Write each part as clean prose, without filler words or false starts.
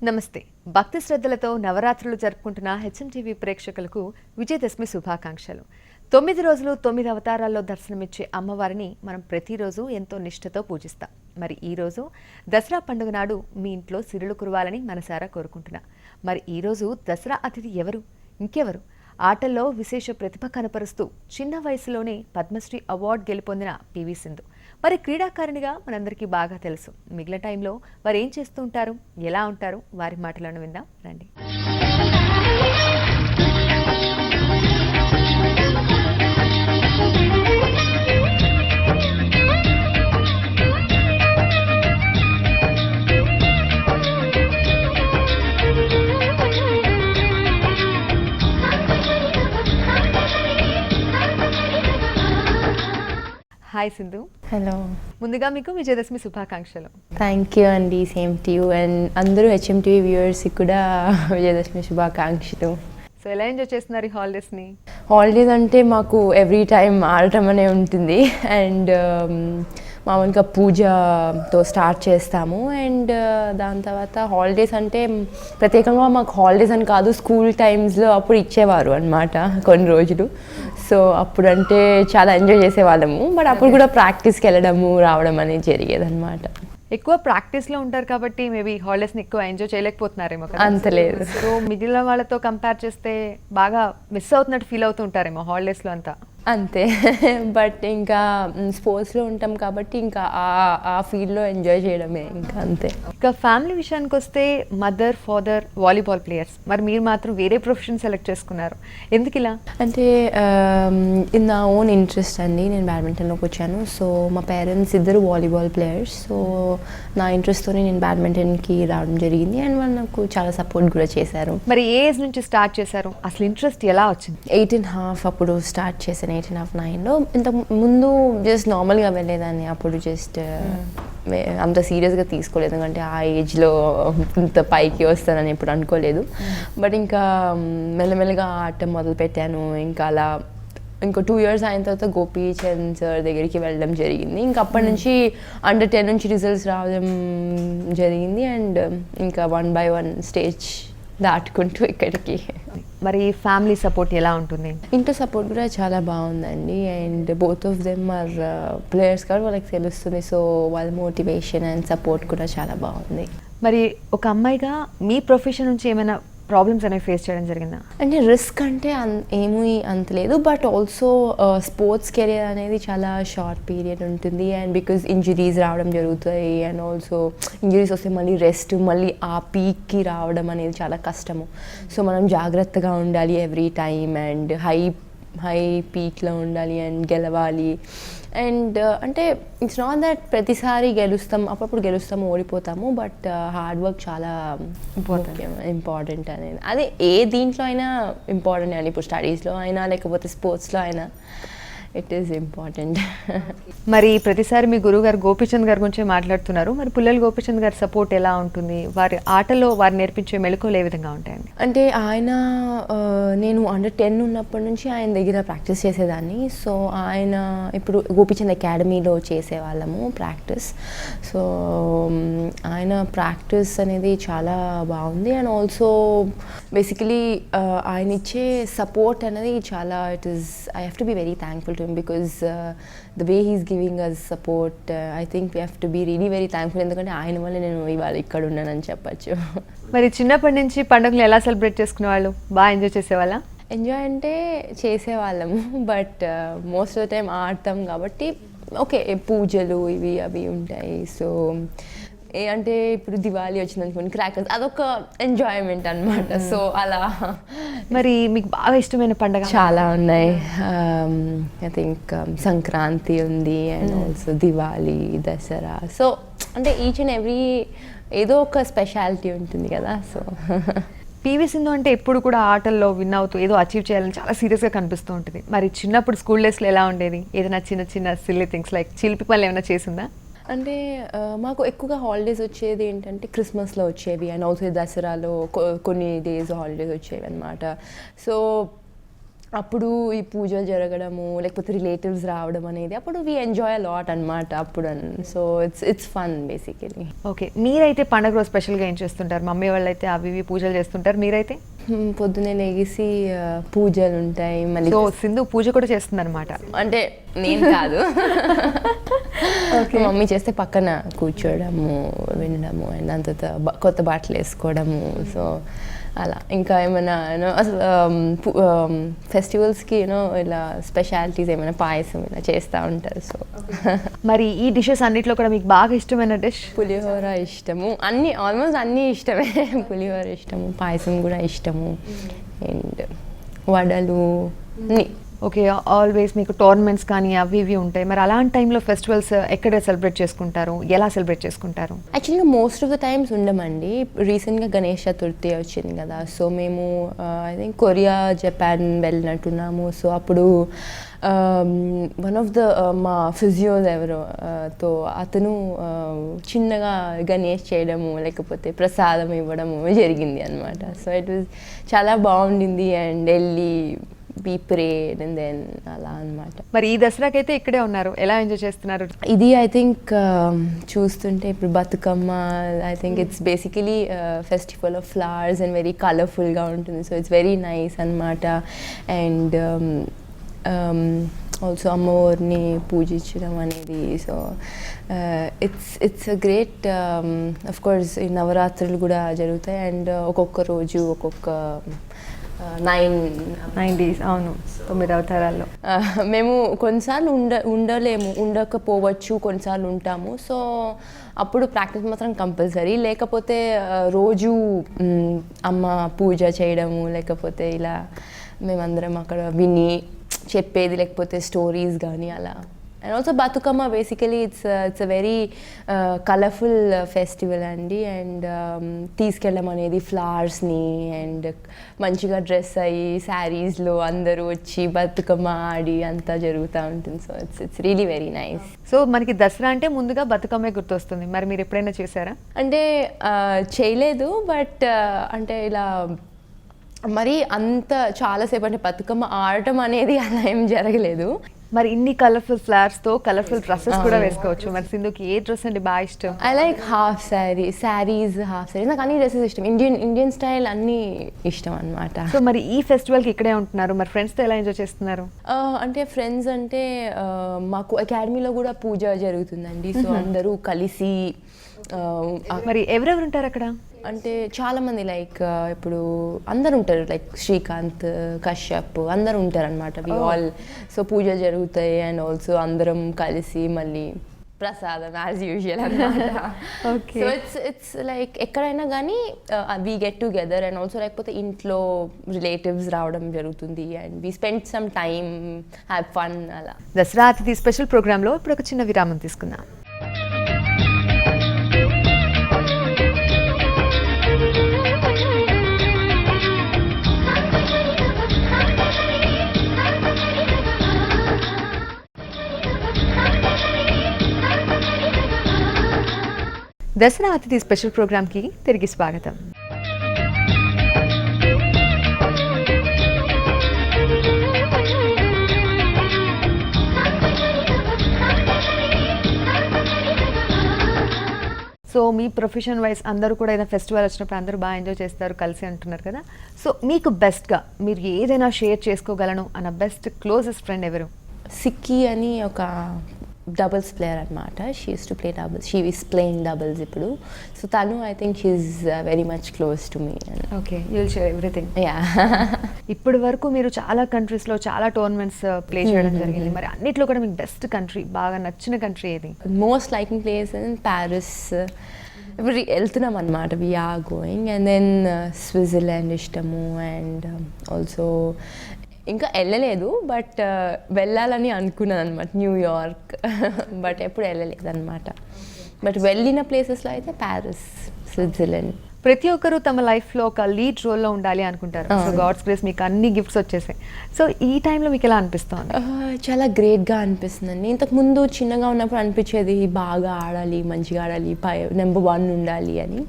నమస్తే. భక్తి శ్రద్ధలతో నవరాత్రులు జరుపుకుంటున్న హెచ్ఎంటీవీ ప్రేక్షకులకు విజయదశమి శుభాకాంక్షలు. 9 రోజులు 9 అవతారాల్లో దర్శనమిచ్చే అమ్మవారిని మనం ప్రతిరోజు ఎంతో నిష్ఠతో పూజిస్తాం. మరి ఈరోజు దసరా పండుగ నాడు మీ ఇంట్లో సిరులు కురవాలని మనసారా కోరుకుంటున్నా. మరి ఈరోజు దసరా అతిథి ఎవరు? ఇంకెవరు? ఆటల్లో విశేష ప్రతిభ కనపరుస్తూ చిన్న వయసులోనే పద్మశ్రీ అవార్డు గెలుపొందిన పివి సింధు. మరి క్రీడాకారిణిగా మనందరికీ బాగా తెలుసు. మిగిలిన టైంలో వారు ఏం చేస్తూ ఉంటారు, ఎలా ఉంటారు, వారి మాటలను విందాం రండి. హాయ్ సింధు. హలో. ముందుగా మీకు విజయదశమి శుభాకాంక్షలు. థ్యాంక్ యూ అండి, సేమ్ టు యూ అండ్ అందరూ హెచ్ఎంటీవీ వ్యూవర్స్కి కూడా విజయదశమి శుభాకాంక్షలు. సో ఎలా ఎంజాయ్ చేస్తున్నారు ఈ హాలిడేస్ని? హాలిడేస్ అంటే మాకు ఎవ్రీ టైం ఆడటం అనే ఉంటుంది అండ్ మామూలుగా పూజతో స్టార్ట్ చేస్తాము అండ్ దాని తర్వాత హాలిడేస్ అంటే ప్రత్యేకంగా మాకు హాలిడేస్ అని కాదు, స్కూల్ టైమ్స్లో అప్పుడు ఇచ్చేవారు అనమాట కొన్ని రోజులు. సో అప్పుడు అంటే చాలా ఎంజాయ్ చేసేవాళ్ళము, బట్ అప్పుడు కూడా ప్రాక్టీస్కి వెళ్ళడము రావడం అనేది జరిగేది అనమాట. ఎక్కువ ప్రాక్టీస్లో ఉంటారు కాబట్టి మేబీ హాలిడేస్ని ఎక్కువ ఎంజాయ్ చేయలేకపోతున్నారేమో కదా? అంత లేదు. సో మిగిలిన వాళ్ళతో కంపేర్ చేస్తే బాగా మిస్ అవుతున్నట్టు ఫీల్ అవుతూ ఉంటారేమో హాలిడేస్లో అంతా. అంతే, బట్ ఇంకా స్పోర్ట్స్లో ఉంటాం కాబట్టి ఇంకా ఆ ఫీల్డ్లో ఎంజాయ్ చేయడమే, ఇంకా అంతే. ఇక ఫ్యామిలీ విషయానికి వస్తే మదర్, ఫాదర్ వాలీబాల్ ప్లేయర్స్, మరి మీరు మాత్రం వేరే ప్రొఫెషన్ సెలెక్ట్ చేసుకున్నారు, ఎందుకు ఇలా? అంటే ఇన్ నా ఓన్ ఇంట్రెస్ట్ అండి, నేను బ్యాడ్మింటన్లోకి వచ్చాను. సో మా పేరెంట్స్ ఇద్దరు వాలీబాల్ ప్లేయర్స్, సో నా ఇంట్రెస్ట్తోనే నేను బ్యాడ్మింటన్కి రావడం జరిగింది అండ్ వాళ్ళు నాకు చాలా సపోర్ట్ కూడా చేశారు. మరి ఏ ఏజ్ నుంచి స్టార్ట్ చేశారు, అసలు ఇంట్రెస్ట్ ఎలా వచ్చింది? 8.5 అప్పుడు స్టార్ట్ చేశాను, 8.5-9లో. ఇంత ముందు జస్ట్ నార్మల్గా వెళ్ళేదాన్ని, అప్పుడు జస్ట్ అంత సీరియస్గా తీసుకోలేదు, ఎందుకంటే ఆ ఏజ్లో ఇంత పైకి వస్తానని ఎప్పుడు అనుకోలేదు. బట్ ఇంకా మెల్లమెల్లగా ఆట మొదలు పెట్టాను. ఇంకా అలా ఇంకో 2 years అయిన తర్వాత గోపీచంద్ సార్ దగ్గరికి వెళ్ళడం జరిగింది. ఇంకా అప్పటి నుంచి Under 10 నుంచి రిజల్ట్స్ రావడం జరిగింది అండ్ ఇంకా 1 by 1 స్టేజ్ దాటుకుంటూ ఇక్కడికి. మరి ఫ్యామిలీ సపోర్ట్ ఎలా ఉంటుంది? ఇంట్లో సపోర్ట్ కూడా చాలా బాగుందండి and both of them are players కాబట్టి వాళ్ళకి తెలుస్తుంది. సో వాళ్ళ మోటివేషన్ అండ్ సపోర్ట్ కూడా చాలా బాగుంది. మరి ఒక అమ్మాయిగా మీ ప్రొఫెషన్ నుంచి ఏమైనా ప్రాబ్లమ్స్ అనేవి ఫేస్ చేయడం జరిగిందా? అంటే రిస్క్ అంటే ఏమీ అంత లేదు, బట్ ఆల్సో స్పోర్ట్స్ కెరియర్ అనేది చాలా షార్ట్ పీరియడ్ ఉంటుంది అండ్ బికాజ్ ఇంజరీస్ రావడం జరుగుతాయి అండ్ ఆల్సో ఇంజరీస్ వస్తే మళ్ళీ రెస్ట్, మళ్ళీ ఆ పీక్కి రావడం అనేది చాలా కష్టము. సో మనం జాగ్రత్తగా ఉండాలి ఎవ్రీ టైమ్ అండ్ హై పీక్లో ఉండాలి అండ్ గెలవాలి అండ్ అంటే ఇట్స్ నాట్ దట్ ప్రతిసారి గెలుస్తాం, అప్పుడప్పుడు గెలుస్తాము, ఓడిపోతాము, బట్ హార్డ్ వర్క్ చాలా ఇంపార్టెంట్ అనేది. అదే ఏ దీంట్లో అయినా ఇంపార్టెంట్ అండి, ఇప్పుడు స్టడీస్లో అయినా లేకపోతే స్పోర్ట్స్లో అయినా ఇట్ ఈస్ ఇంపార్టెంట్. మరి ప్రతిసారి మీ గురువు గారు గోపీచంద్ గారి గురించి మాట్లాడుతున్నారు, మరి పుల్లల గోపీచంద్ గారి సపోర్ట్ ఎలా ఉంటుంది, వారి ఆటలో వారు నేర్పించే మెళకువలు ఏ విధంగా ఉంటాయండి? అంటే ఆయన నేను Under 10 ఉన్నప్పటి నుంచి ఆయన దగ్గర ప్రాక్టీస్ చేసేదాన్ని. సో ఆయన ఇప్పుడు గోపీచంద్ అకాడమీలో చేసేవాళ్ళము ప్రాక్టీస్. సో ఆయన ప్రాక్టీస్ అనేది చాలా బాగుంది అండ్ ఆల్సో బేసికలీ ఆయన ఇచ్చే సపోర్ట్ అనేది చాలా I have to be very thankful to him because the way he's giving us support, I think we have to be really very thankful, ఎందుకంటే ఆయన వల్ల నేను ఇవాళ ఇక్కడ ఉన్నానని చెప్పచ్చు. మరి చిన్నప్పటి నుంచి పండుగలు ఎలా సెలబ్రేట్ చేసుకునే వాళ్ళు, బాగా ఎంజాయ్ చేసేవాళ్ళ? ఎంజాయ్ అంటే చేసేవాళ్ళము, but most of the time ఆడతాం కాబట్టి ఓకే పూజలు ఇవి అవి ఉంటాయి. సో అంటే ఇప్పుడు దివాళీ వచ్చింది అనుకోండి, క్రాకర్స్, అదొక ఎంజాయ్మెంట్ అనమాట. సో అలా. మరి మీకు బాగా ఇష్టమైన పండుగ? చాలా ఉన్నాయి. ఐ థింక్ సంక్రాంతి ఉంది and also Diwali, Dasara. So అంటే ఈచ్ అండ్ ఎవ్రీ ఏదో ఒక స్పెషాలిటీ ఉంటుంది కదా. సో పివి సింధు అంటే ఎప్పుడు కూడా ఆటల్లో విన్ అవుతూ ఏదో అచీవ్ చేయాలని చాలా సీరియస్గా కనిపిస్తూ ఉంటుంది. మరి చిన్నప్పుడు స్కూల్ డేస్లో ఎలా ఉండేది? ఏదైనా చిన్న చిన్న సిల్లీ థింగ్స్ లైక్ చిలిపి పనులు ఏమైనా చేసిందా? అంటే మాకు ఎక్కువగా హాలిడేస్ వచ్చేది ఏంటంటే క్రిస్మస్లో వచ్చేవి అండ్ ఆల్సో దసరాలో కొన్ని డేస్ హాలిడేస్ వచ్చేవి అనమాట. సో అప్పుడు ఈ పూజలు జరగడము లేకపోతే రిలేటివ్స్ రావడం అనేది అప్పుడు వీ ఎంజాయ్ లాట్ అనమాట అప్పుడు. So it's fun basically. Okay, మీరైతే పండగ రోజు స్పెషల్గా ఏం చేస్తుంటారు? మమ్మీ వాళ్ళు అయితే అవి ఇవి పూజలు చేస్తుంటారు, మీరైతే? పొద్దున్నే లేగిసి పూజలు ఉంటాయి. మళ్ళీ సో సింధు పూజ కూడా చేస్తుంది అనమాట. అంటే నేను కాదు, మమ్మీ చేస్తే పక్కన కూర్చోవడము వినడము అండ్ దాని తర్వాత కొత్త బట్టలు వేసుకోవడము. సో అలా ఇంకా ఏమైనా అసలు ఫెస్టివల్స్కి ఇలా స్పెషాలిటీస్ ఏమైనా పాయసం ఇలా చేస్తూ ఉంటారు. సో మరి ఈ డిషెస్ అన్నిట్లో కూడా మీకు బాగా ఇష్టమైన డిష్? పులిహోర ఇష్టము, అన్ని ఆల్మోస్ట్ అన్నీ ఇష్టమే. పులిహోర ఇష్టము, పాయసం కూడా ఇష్టము అండ్ వడలు అన్నీ. ఓకే, ఆల్వేస్ మీకు టోర్నమెంట్స్ కానీ అవి ఇవి ఉంటాయి. మరి అలాంటి టైంలో ఫెస్టివల్స్ ఎక్కడ సెలబ్రేట్ చేసుకుంటారు, ఎలా సెలబ్రేట్ చేసుకుంటారు? యాక్చువల్గా మోస్ట్ ఆఫ్ ద టైమ్స్ ఉండమండి. రీసెంట్గా గణేష్ చతుర్థి వచ్చింది కదా, సో మేము ఐ థింక్ కొరియా జపాన్ వెళ్ళినట్టున్నాము. సో అప్పుడు వన్ ఆఫ్ ద మా ఫిజియోస్ ఎవరోతో అతను చిన్నగా గణేష్ చేయడము లేకపోతే ప్రసాదం ఇవ్వడము జరిగింది అనమాట. సో ఇట్ వాజ్ చాలా బాగుండింది అండ్ వెళ్ళి బీ ప్రేడ్ అండ్ దెన్ అలా అనమాట. మరి ఈ దసరాకి అయితే ఇక్కడే ఉన్నారు, ఎలా ఎంజాయ్ చేస్తున్నారు? ఇది ఐ థింక్ చూస్తుంటే ఇప్పుడు Bathukamma I think it's basically festival of flowers and very కలర్ఫుల్గా ఉంటుంది. సో ఇట్స్ వెరీ నైస్ అనమాట. అండ్ ఆల్సో అమ్మవారిని పూజించడం అనేది. So it's a great. Of course ఈ నవరాత్రులు కూడా జరుగుతాయి అండ్ ఒక్కొక్క రోజు ఒక్కొక్క 9 days. అవును, 9 అవతారాల్లో. మేము కొన్నిసార్లు ఉండకపోవచ్చు, కొన్నిసార్లు ఉంటాము. సో అప్పుడు ప్రాక్టీస్ మాత్రం కంపల్సరీ. లేకపోతే రోజు అమ్మ పూజ చేయడము లేకపోతే ఇలా మేమందరం అక్కడ విని చెప్పేది లేకపోతే స్టోరీస్ కానీ అలా. And also Bathukamma basically it's a very colourful festival అండి. అండ్ తీసుకెళ్ళడం అనేది ఫ్లవర్స్ని అండ్ మంచిగా డ్రెస్ అయ్యి శారీస్లో అందరూ వచ్చి బతుకమ్మ ఆడి అంతా జరుగుతూ ఉంటుంది. So it's really very nice. So మనకి దసరా అంటే ముందుగా బతుకమ్మే గుర్తొస్తుంది. మరి మీరు ఎప్పుడైనా చేశారా? అంటే చేయలేదు, బట్ అంటే ఇలా మరి అంత చాలాసేపు అంటే బతుకమ్మ ఆడటం అనేది అలా ఏం జరగలేదు. మరి ఇన్ని కలర్ఫుల్ ఫ్లవర్స్ తో కలర్ఫుల్ డ్రెస్సెస్ కూడా వేసుకోవచ్చు. మరి సింధుకి ఏ డ్రెస్ అంటే బాగా ఇష్టం? I like half saris, half saris. నాకు అన్ని డ్రెస్సెస్ ఇష్టం, ఇండియన్ స్టైల్ అన్నీ ఇష్టం అనమాట. సో మరి ఈ ఫెస్టివల్కి ఇక్కడే ఉంటున్నారు, మరి ఫ్రెండ్స్తో ఎలా ఎంజాయ్ చేస్తున్నారు? అంటే ఫ్రెండ్స్ అంటే మాకు అకాడమీలో కూడా పూజ జరుగుతుందండి. సో అందరూ కలిసి. మరి ఎవరెవరు ఉంటారు అక్కడ? అంటే చాలామంది లైక్ ఇప్పుడు అందరు ఉంటారు, లైక్ శ్రీకాంత్, కశ్యప్ అందరు ఉంటారు అనమాట. We all. సో పూజ జరుగుతాయి అండ్ ఆల్సో అందరం కలిసి మళ్ళీ ప్రసాదం యాజ్ యూజువల్ అనమాట. సో ఇట్స్ లైక్ ఎక్కడైనా కానీ we get together and also లేకపోతే ఇంట్లో రిలేటివ్స్ రావడం జరుగుతుంది and we spend some time, have fun అలా. దసరా అతిథి స్పెషల్ ప్రోగ్రాంలో ఇప్పుడు ఒక చిన్న విరామం తీసుకుందాం. దసరా అతిథి స్పెషల్ ప్రోగ్రామ్కి తిరిగి స్వాగతం. సో మీ ప్రొఫెషన్ వైజ్ అందరూ కూడా ఏదైనా ఫెస్టివల్ వచ్చినప్పుడు అందరూ బాగా ఎంజాయ్ చేస్తారు కలిసి అంటున్నారు కదా. సో మీకు బెస్ట్గా మీరు ఏదైనా షేర్ చేసుకోగలను అన్న బెస్ట్ క్లోజెస్ట్ ఫ్రెండ్ ఎవరు? సిక్కీ అని ఒక డబుల్స్ ప్లేయర్ అనమాట. She use to play doubles, she is playing doubles ఇప్పుడు. సో తను I think she is very much close to me. Okay, you will share everything. Yeah. ఇప్పటి వరకు మీరు చాలా కంట్రీస్లో చాలా టోర్నమెంట్స్ ప్లే చేయడం జరిగింది. మరి అన్నిట్లో కూడా మీకు బెస్ట్ కంట్రీ, బాగా నచ్చిన కంట్రీ ఏది? Most liking place in Paris. ఇప్పుడు వెళ్తున్నాం అనమాట, we are going. And then Switzerland ఇష్టము అండ్ ఆల్సో ఇంకా వెళ్ళలేదు బట్ వెళ్ళాలని అనుకున్నాను అనమాట, న్యూయార్క్. బట్ ఎప్పుడు వెళ్ళలేదు అనమాట. బట్ వెళ్ళిన ప్లేసెస్లో అయితే ప్యారిస్, స్విట్జర్లాండ్. ప్రతి ఒక్కరు తమ లైఫ్లో ఒక లీడ్ రోల్లో ఉండాలి అనుకుంటారు. సో గాడ్స్ గ్రేస్ మీకు అన్ని గిఫ్ట్స్ వచ్చేసాయి. సో ఈ టైంలో మీకు ఎలా అనిపిస్తుంది? చాలా గ్రేట్గా అనిపిస్తుందండి. ఇంతకుముందు చిన్నగా ఉన్నప్పుడు అనిపించేది బాగా ఆడాలి, మంచిగా ఆడాలి, నెంబర్ 1 ఉండాలి అని.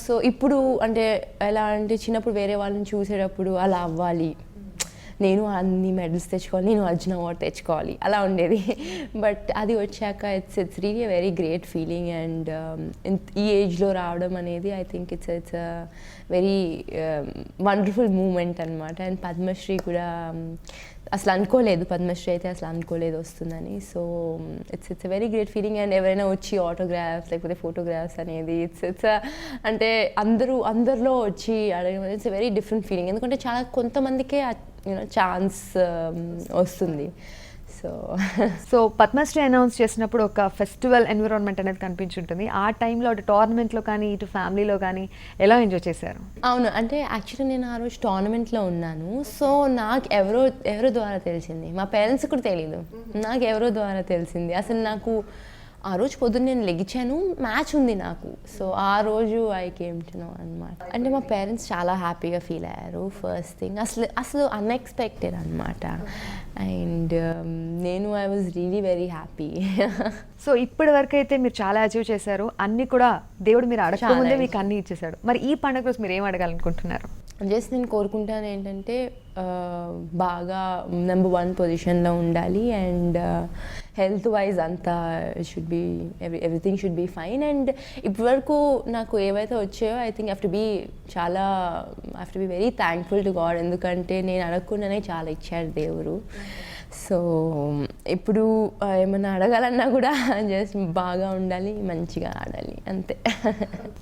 సో ఇప్పుడు అంటే ఎలా అంటే చిన్నప్పుడు వేరే వాళ్ళని చూసేటప్పుడు అలా అవ్వాలి, నేను అన్ని మెడల్స్ తెచ్చుకోవాలి, నేను అర్జున్ అవార్డ్ తెచ్చుకోవాలి అలా ఉండేది. బట్ అది వచ్చాక it's really very great feeling. And ఈ ఏజ్లో రావడం అనేది I think it's very wonderful moment అనమాట. అండ్ పద్మశ్రీ కూడా అసలు అనుకోలేదు, పద్మశ్రీ అయితే అసలు అనుకోలేదు వస్తుందని. So it's very great feeling. And ఎవరైనా వచ్చి ఆటోగ్రాఫ్స్ లేకపోతే ఫోటోగ్రాఫ్స్ అనేది ఇట్స్ అంటే అందరిలో వచ్చి అడగడం ఇట్స్ వెరీ డిఫరెంట్ ఫీలింగ్. ఎందుకంటే చాలా కొంతమందికే ఛాన్స్ వస్తుంది. సో పద్మశ్రీ అనౌన్స్ చేసినప్పుడు ఒక ఫెస్టివల్ ఎన్విరాన్మెంట్ అనేది కనిపించుంటుంది. ఆ టైంలో అటు టోర్నమెంట్లో కానీ ఇటు ఫ్యామిలీలో కానీ ఎలా ఎంజాయ్ చేశారు? అవును, అంటే యాక్చువల్లీ నేను ఆ రోజు టోర్నమెంట్లో ఉన్నాను. సో నాకు ఎవరో ద్వారా తెలిసింది, మా పేరెంట్స్ కూడా తెలియదు, నాకు ఎవరో ద్వారా తెలిసింది. అసలు నాకు ఆ రోజు పొద్దున్న నేను లెగిచాను, మ్యాచ్ ఉంది నాకు. సో ఆ రోజు ఐ కేమ్ టు నో అనమాట. అంటే మా పేరెంట్స్ చాలా హ్యాపీగా ఫీల్ అయ్యారు ఫస్ట్ థింగ్. అసలు అన్ఎక్స్పెక్టెడ్ అనమాట. అండ్ నేను I was really very happy. So ఇప్పటి వరకు అయితే మీరు చాలా అచీవ్ చేశారు, అన్నీ కూడా దేవుడు మీరు అడగకముందే మీకు అన్నీ ఇచ్చేసాడు. మరి ఈ పండుగ రోజు మీరు ఏం అడగాలనుకుంటున్నారు? జస్ట్ నేను కోరుకుంటాను ఏంటంటే బాగా నెంబర్ 1 పొజిషన్లో ఉండాలి. అండ్ హెల్త్ వైజ్ అంతా everything should be fine. And ఇప్పటి వరకు నాకు ఏవైతే వచ్చాయో I think have to be very thankful to God. ఎందుకంటే నేను అడగకుండానే చాలా ఇచ్చాడు దేవుడు. సో ఇప్పుడు ఏమన్నా అడగాలన్నా కూడా జస్ట్ బాగా ఉండాలి, మంచిగా ఆడాలి, అంతే.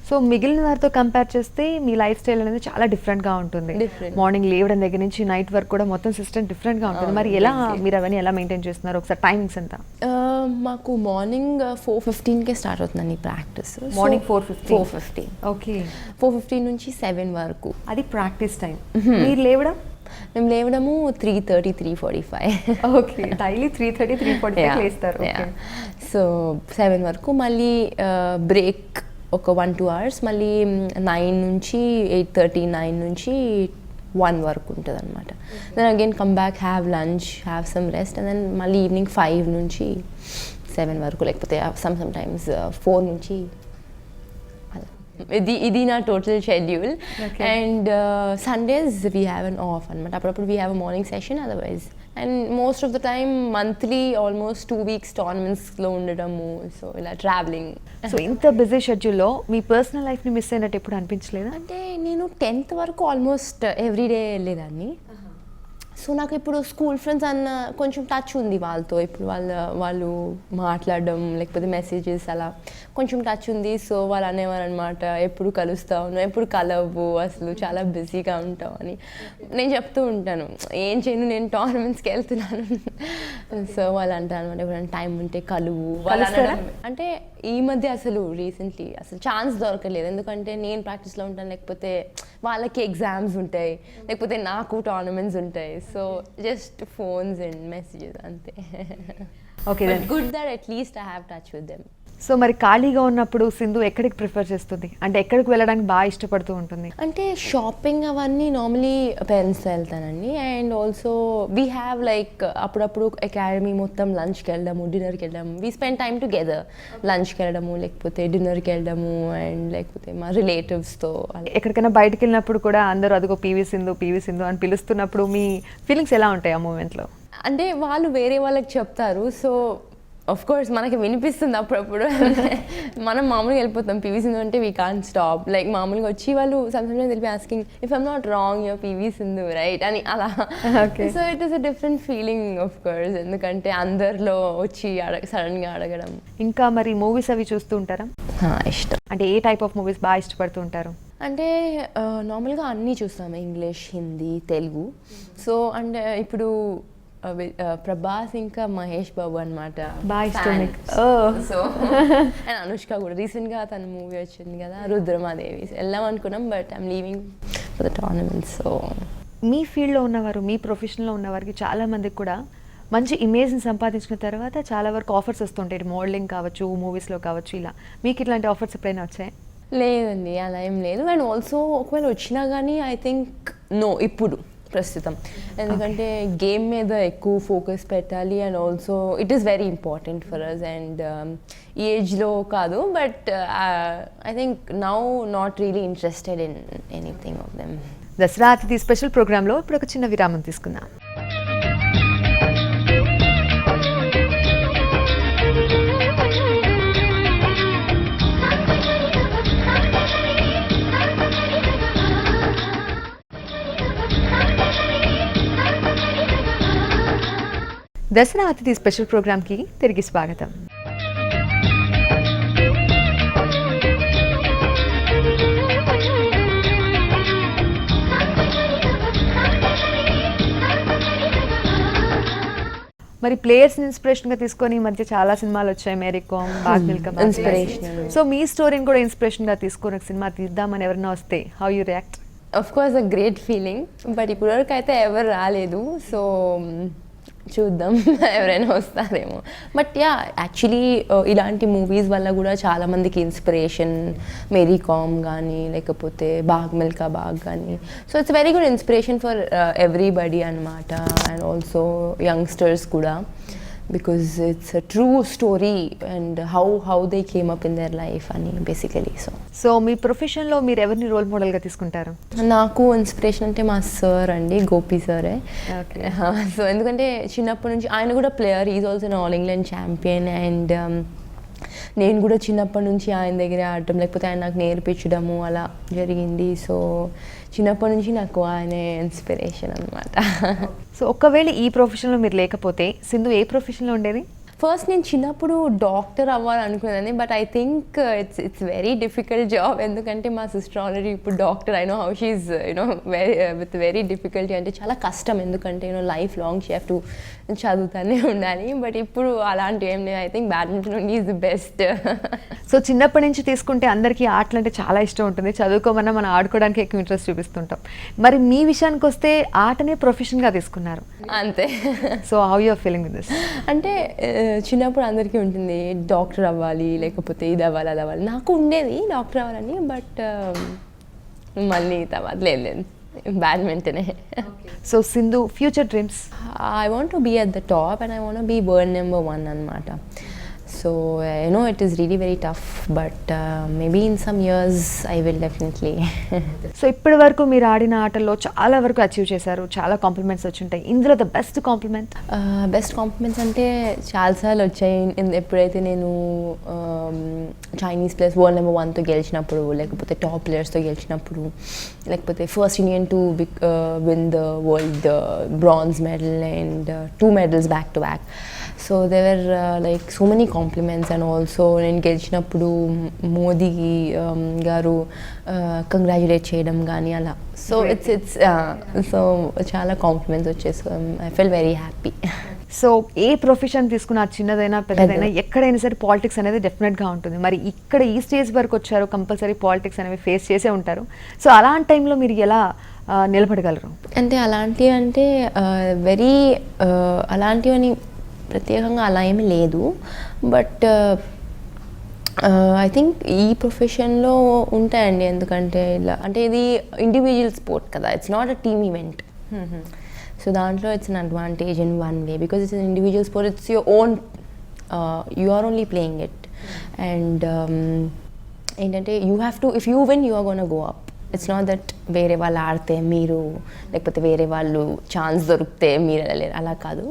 సో మిగిలిన వారితో కంపేర్ చేస్తే మీ లైఫ్ స్టైల్ అనేది చాలా డిఫరెంట్గా ఉంటుంది. మార్నింగ్ లేవడం దగ్గర నుంచి నైట్ వరకు కూడా మొత్తం సిస్టమ్ డిఫరెంట్గా ఉంటుంది. మరి ఎలా మీరు అవన్నీ ఎలా మెయింటైన్ చేస్తున్నారు? ఒకసారి టైమింగ్స్ ఎంత? మాకు మార్నింగ్ 4:15కే స్టార్ట్ అవుతుందండి ప్రాక్టీస్. మార్నింగ్ 4:15. ఓకే, 4:15 నుంచి 7 వరకు అది ప్రాక్టీస్ టైం. మీరు లేవడం? మేము లేవడము 3:30, 3:45. ఓకే, డైలీ 3:30, 3:45 లేస్తారు. సో 7 వరకు, మళ్ళీ బ్రేక్ ఒక 1-2 hours, మళ్ళీ 9 నుంచి 8:30, 9 నుంచి 1 వరకు ఉంటుంది అనమాట. Then again come back, have lunch, have some rest, and then మళ్ళీ ఈవినింగ్ 5 నుంచి 7 వరకు, లేకపోతే సమ్ టైమ్స్ 4 నుంచి. ఇది నా total schedule. And Sundays we have an off అనమాట. అప్పుడప్పుడు we have a morning session, otherwise and most of the time monthly almost 2 weeks టోర్నమెంట్స్లో ఉండడము. సో ఇలా ట్రావెలింగ్. సో ఇంత బిజీ షెడ్యూల్లో మీ పర్సనల్ లైఫ్ని మిస్ అయినట్టు ఎప్పుడు అనిపించలేదా? అంటే నేను 10th వరకు ఆల్మోస్ట్ ఎవ్రీడే వెళ్ళేదాన్ని. సో నాకు ఇప్పుడు స్కూల్ ఫ్రెండ్స్ అన్న కొంచెం టచ్ ఉంది వాళ్ళతో. ఇప్పుడు వాళ్ళు మాట్లాడడం లేకపోతే మెసేజెస్ అలా కొంచెం టచ్ ఉంది. సో వాళ్ళు అనేవారు అనమాట, ఎప్పుడు కలుస్తావు, నువ్వు ఎప్పుడు కలవు, అసలు చాలా బిజీగా ఉంటావు అని. నేను చెప్తూ ఉంటాను, ఏం చేయను, నేను టోర్నమెంట్స్కి వెళ్తున్నాను. సో వాళ్ళు అంటారు అనమాట, ఎప్పుడైనా టైం ఉంటే కలువు. వాళ్ళు అంటే ఈ మధ్య అసలు రీసెంట్లీ అసలు ఛాన్స్ దొరకలేదు. ఎందుకంటే నేను ప్రాక్టీస్లో ఉంటాను, లేకపోతే వాళ్ళకి ఎగ్జామ్స్ ఉంటాయి, లేకపోతే నాకు టోర్నమెంట్స్ ఉంటాయి. So just phones and messages అంతే. Okay, good that at least I have touch with them. So మరి ఖాళీగా ఉన్నప్పుడు సింధు ఎక్కడికి ప్రిఫర్ చేస్తుంది? అంటే ఎక్కడికి వెళ్ళడానికి బాగా ఇష్టపడుతూ ఉంటుంది? అంటే షాపింగ్ అవన్నీ నార్మలీ పేరెంట్స్తో వెళ్తానండి. And also we have like అప్పుడప్పుడు అకాడమీ మొత్తం లంచ్కి వెళ్ళడము, డిన్నర్కి వెళ్ళడము. వీ స్పెండ్ టైమ్ టుగెదర్, లంచ్కి వెళ్ళడము, లేకపోతే డిన్నర్కి వెళ్ళడము, అండ్ లేకపోతే మా రిలేటివ్స్తో. ఎక్కడికైనా బయటకు వెళ్ళినప్పుడు కూడా అందరూ అదిగో పీవీ సింధు అని పిలుస్తున్నప్పుడు మీ ఫీలింగ్స్ ఎలా ఉంటాయి ఆ మూమెంట్లో? అంటే వాళ్ళు వేరే వాళ్ళకి చెప్తారు. సో ఆఫ్ కోర్స్ మనకి వినిపిస్తుంది అప్పుడప్పుడు. మనం మామూలుగా వెళ్ళిపోతాం, పీవీ సింధు అంటే వీ కాంట్ స్టాప్. లైక్ మామూలుగా వచ్చి వాళ్ళు sometimes will be asking if I'm not wrong your PV Sindhu right అని అలా. So it is a different feeling of course, ఎందుకంటే అందరిలో వచ్చి సడన్గా అడగడం. ఇంకా మరి మూవీస్ అవి చూస్తూ ఉంటారా? ఇష్టం. అంటే ఏ టైప్ ఆఫ్ మూవీస్ బాగా ఇష్టపడుతూ ఉంటారు? అంటే నార్మల్గా అన్నీ చూస్తాము, English, Hindi, Telugu. So and ఇప్పుడు ప్రభాస్ ఇంకా మహేష్ బాబు అనమాట బాగా ఇష్టం. సో అండ్ అనుష్క కూడా రీసెంట్గా తన మూవీ వచ్చింది కదా, రుద్రమాదేవి. వెళ్దాం అనుకున్నాం, but I'm leaving for the tournament. So మీ ఫీల్డ్లో ఉన్నవారు, మీ ప్రొఫెషన్లో ఉన్నవారికి చాలా మందికి కూడా మంచి ఇమేజ్ని సంపాదించిన తర్వాత చాలా వరకు ఆఫర్స్ వస్తుంటాయి, మోడలింగ్ కావచ్చు, మూవీస్లో కావచ్చు. ఇలా మీకు ఇట్లాంటి ఆఫర్స్ ఎప్పుడైనా వచ్చాయి? లేదండి, అలా ఏం లేదు. అండ్ ఆల్సో ఒకవేళ వచ్చినా కానీ ఐ థింక్ నో ఇప్పుడు ప్రస్తుతం, ఎందుకంటే గేమ్ మీద ఎక్కువ ఫోకస్ పెట్టాలి. And also it is very important for us. And ఈ ఏజ్లో కాదు, but I think now not really interested in anything of them. Dussehra అతిథి స్పెషల్ ప్రోగ్రాంలో ఇప్పుడు ఒక చిన్న విరామం తీసుకుందాం. దసరా అతిథి స్పెషల్ ప్రోగ్రామ్కి తిరిగి స్వాగతం. మరి ప్లేయర్స్ ఇన్స్పిరేషన్ గా తీసుకొని ఈ మధ్య చాలా సినిమాలు వచ్చాయి, మేరీ కామ్, బాగ్ మిల్కా బాగ్. Inspirational. సో మీ స్టోరీని కూడా ఇన్స్పిరేషన్ గా తీసుకొని ఒక సినిమా తీద్దామని ఎవరైనా వస్తే how you react? Of course a great feeling, but ఇప్పటివరకు అయితే ఎవరు రాలేదు. సో చూద్దాం ఎవరైనా వస్తారేమో. బట్ యా, యాక్చువల్లీ ఇలాంటి మూవీస్ వల్ల కూడా చాలామందికి ఇన్స్పిరేషన్, మేరీ కామ్ కానీ లేకపోతే బాగ్ మిల్కా బాగ్ కానీ. So it's very good inspiration for everybody అనమాట, అండ్ ఆల్సో యంగ్స్టర్స్ కూడా, because it's a true story and how they came up in their life అని బేసికలీ. సో మీ ప్రొఫెషన్లో మీరు ఎవరిని రోల్ మోడల్గా తీసుకుంటారు? నాకు ఇన్స్పిరేషన్ అంటే మా సార్ అండి, గోపి సారే. Okay. సో ఎందుకంటే చిన్నప్పటి నుంచి ఆయన కూడా player, is also all England champion, and నేను కూడా చిన్నప్పటి నుంచి ఆయన దగ్గరే ఆడటం లేకపోతే ఆయన నాకు నేర్పించడము అలా జరిగింది. సో చిన్నప్పటి నుంచి నాకు ఆయనే ఇన్స్పిరేషన్ అనమాట. సో ఒకవేళ ఈ ప్రొఫెషన్లో మీరు లేకపోతే సింధు ఏ ప్రొఫెషన్లో ఉండేది? ఫస్ట్ నేను చిన్నప్పుడు డాక్టర్ అవ్వాలనుకున్నాను, but I think it's very difficult job. ఎందుకంటే మా సిస్టర్ ఆల్రెడీ ఇప్పుడు doctor, I know how she with very difficulty, అంటే చాలా కష్టం. ఎందుకంటే life long she have to చదువుతానే ఉండాలి. బట్ ఇప్పుడు అలాంటివి ఏం లేదు. I think badminton is the best. So చిన్నప్పటి నుంచి తీసుకుంటే అందరికీ ఆటలు అంటే చాలా ఇష్టం ఉంటుంది, చదువుకోమన్నా మనం ఆడుకోవడానికి ఎక్కువ ఇంట్రెస్ట్ చూపిస్తుంటాం. మరి మీ విషయానికి వస్తే ఆటనే ప్రొఫెషన్గా తీసుకున్నారు. అంతే. So how you are feeling with this? అంటే చిన్నప్పుడు అందరికీ ఉంటుంది డాక్టర్ అవ్వాలి లేకపోతే ఇది అవ్వాలి అది అవ్వాలి. నాకు ఉండేది డాక్టర్ అవ్వాలని, బట్ మళ్ళీ తర్వాత లేదు, బ్యాడ్మింటనే. So Sindhu future dreams? I want to be at the top and I want be world number 1 అనమాట. So I know it is really very tough, but maybe in some years I will definitely. So ఇప్పటి వరకు మీరు ఆడిన ఆటల్లో చాలా వరకు achieve చేశారు, చాలా కాంప్లిమెంట్స్ వచ్చి ఉంటాయి. ఇందులో the best compliment? Best compliments అంటే చాలాసార్లు వచ్చాయి. ఎప్పుడైతే నేను చైనీస్ ప్లేయర్స్ వరల్డ్ నెంబర్ 1తో గెలిచినప్పుడు, లేకపోతే టాప్ ప్లేయర్స్తో గెలిచినప్పుడు, లేకపోతే first Indian to win the world bronze medal and 2 medals back to back. So there were like so many compliments. And also నేను గెలిచినప్పుడు మోదీ గారు కంగ్రాచులేట్ చేయడం కానీ అలా. సో ఇట్స్ సో చాలా కాంప్లిమెంట్స్ వచ్చేసి I feel very happy. So ఏ ప్రొఫెషన్ తీసుకున్నా, చిన్నదైనా పెద్దదైనా, ఎక్కడైనా సరే పాలిటిక్స్ అనేది డెఫినెట్గా ఉంటుంది. మరి ఇక్కడ ఈ స్టేజ్ వరకు వచ్చారు, కంపల్సరీ పాలిటిక్స్ అనేవి ఫేస్ చేసే ఉంటారు. సో అలాంటి టైంలో మీరు ఎలా నిలబడగలరు? అంటే అలాంటివి అంటే వెరీ అలాంటివని ప్రత్యేకంగా అలా ఏమీ లేదు. బట్ ఐ థింక్ ఈ ప్రొఫెషన్లో ఉంటాయండి. ఎందుకంటే ఇలా అంటే ఇది ఇండివిజువల్ స్పోర్ట్ కదా, it's not a team event. So దాంట్లో it's an advantage in one way, because it's an individual sport, it's your own, you are only playing it. And ఏంటంటే you have to, if you win you are gonna go up. It's not that వేరే వాళ్ళు ఆడితే మీరు, లేకపోతే వేరే వాళ్ళు chance దొరికితే మీరు వెళ్ళలేరు, అలా కాదు.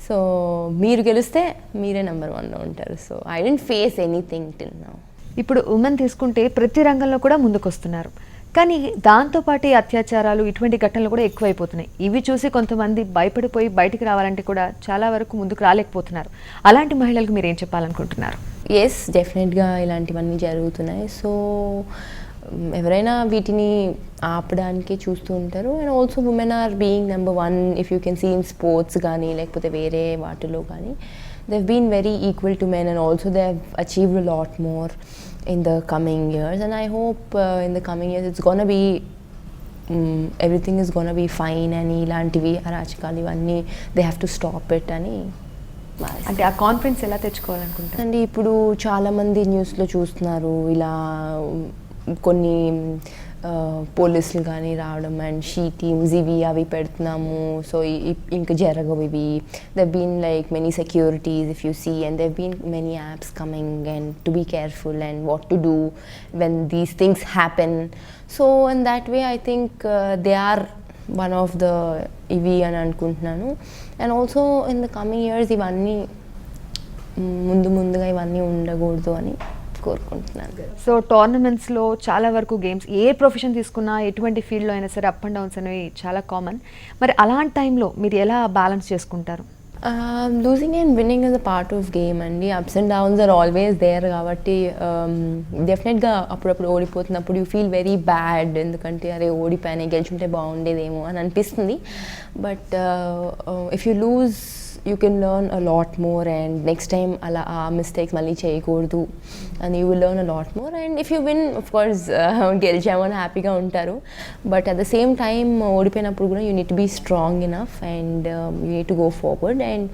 సో మీరు గెలిస్తే మీరే నెంబర్ 1లో ఉంటారు. So I don't face anything till now. ఇప్పుడు ఉమెన్ తీసుకుంటే ప్రతి రంగంలో కూడా ముందుకు వస్తున్నారు, కానీ దాంతోపాటు అత్యాచారాలు ఇటువంటి ఘటనలు కూడా ఎక్కువైపోతున్నాయి. ఇవి చూసి కొంతమంది భయపడిపోయి బయటికి రావాలంటే కూడా చాలా వరకు ముందుకు రాలేకపోతున్నారు. అలాంటి మహిళలకు మీరు ఏం చెప్పాలనుకుంటున్నారు? ఎస్, డెఫినెట్గా ఇలాంటివన్నీ జరుగుతున్నాయి. సో ఎవరైనా వీటిని ఆపడానికి చూస్తూ ఉంటారు. And also women are being number 1, if you can see in sports కానీ లేకపోతే వేరే వాటిలో కానీ, they have been very equal to men, and also they have achieved a lot more in the coming years. And I hope in the coming years it's gonna be everything is gonna be fine, and ilantivi arachikalu ivanni they have to stop it ani. అంటే ఆ confidence ఎలా తెచ్చుకోవాలనుకుంటారు? అండి ఇప్పుడు చాలా మంది న్యూస్లో చూస్తున్నారు ఇలా కొన్ని పోలీసులు కానీ రావడం అండ్ షీ టీమ్స్ ఇవి అవి పెడుతున్నాము, సో ఇంకా జరగవు ఇవి. There've been like many securities if you see, and there've been many apps coming and to be careful and what to do when these things happen. So in that way I think they are one of the ఇవి అని అనుకుంటున్నాను. And also in the coming years ఇవన్నీ ముందుగా ఇవన్నీ ఉండకూడదు అని కోరుకుంటున్నాను. So టోర్నమెంట్స్లో చాలా వరకు గేమ్స్, ఏ ప్రొఫెషన్ తీసుకున్నా ఎటువంటి ఫీల్డ్లో అయినా సరే అప్ అండ్ డౌన్స్ అనేవి చాలా కామన్. మరి అలాంటి టైంలో మీరు ఎలా బ్యాలెన్స్ చేసుకుంటారు? Losing and winning is a part of game అండి. Ups and downs are always there కాబట్టి డెఫినెట్గా అప్పుడప్పుడు ఓడిపోతున్నప్పుడు యూ ఫీల్ వెరీ బ్యాడ్, ఎందుకంటే అరే ఓడిపోయానే, గెలిచుంటే బాగుండేదేమో అని అనిపిస్తుంది. But if you lose you can learn a lot more and next time అలా ఆ మిస్టేక్స్ మళ్ళీ చేయకూడదు and you will learn a lot more. And if you win of course గెలిచామని హ్యాపీగా ఉంటారు, but at the same time ఓడిపోయినప్పుడు కూడా you need to be strong enough and you need to go forward. And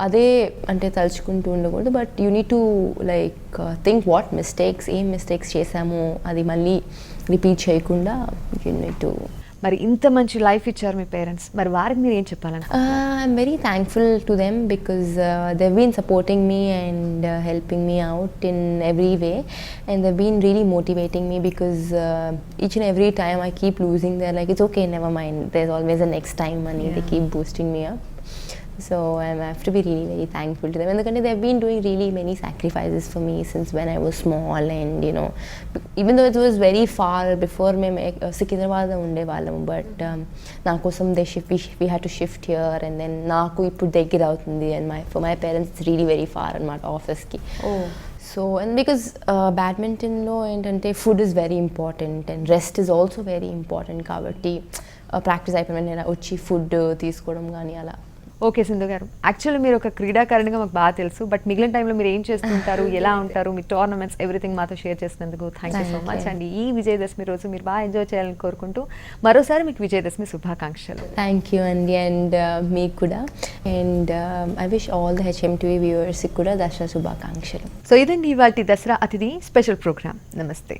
అదే అంటే తలుచుకుంటూ ఉండకూడదు, but you need to like think what mistakes, ఏం మిస్టేక్స్ చేశామో అది మళ్ళీ రిపీట్ చేయకుండా యూ నీడ్ టు. మరి ఇంత మంచి లైఫ్ ఇచ్చారు మీ పేరెంట్స్, మరి వారికి మీరు ఏం చెప్పాలని? I'm very thankful to them because they've been supporting me and helping me out in every way, and they've been really motivating me because each and every time I keep losing, they're like, it's okay, never mind, there's always a next time, and they keep boosting me up. So I have to be really very thankful to them, and they've been doing really many sacrifices for me since when I was small. And you know, even though it was very far before మేము సికింద్రాబాద్ ఉండేవాళ్ళము, but నా కోసం we had to shift here, and then నాకు ఇప్పుడు దగ్గర అవుతుంది, and for my parents it's really very far అన్నమాట ఆఫీస్కి. సో అండ్ బికాజ్ బ్యాడ్మింటన్లో ఏంటంటే food is very important and rest is also very important, కాబట్టి ప్రాక్టీస్ అయిపోయిన నేను వచ్చి ఫుడ్ తీసుకోవడం కానీ అలా. ఓకే సింధు గారు, యాక్చువల్లీ మీరు ఒక క్రీడాకారిణిగా మాకు బాగా తెలుసు, బట్ మిగిలిన టైంలో మీరు ఏం చేస్తుంటారు, ఎలా ఉంటారు, మీ టోర్నమెంట్స్ ఎవ్రీథింగ్ మాతో షేర్ చేసినందుకు థ్యాంక్ యూ సో మచ్ అండి. ఈ విజయదశమి రోజు మీరు బాగా ఎంజాయ్ చేయాలని కోరుకుంటూ మరోసారి మీకు విజయదశమి శుభాకాంక్షలు. థ్యాంక్ యూ అండి, అండ్ మీకు కూడా, and I wish all the HMTV వ్యూవర్స్కి కూడా దసరా శుభాకాంక్షలు. సో ఇదండి ఇవాల్టి దసరా అతిథి స్పెషల్ ప్రోగ్రామ్. నమస్తే.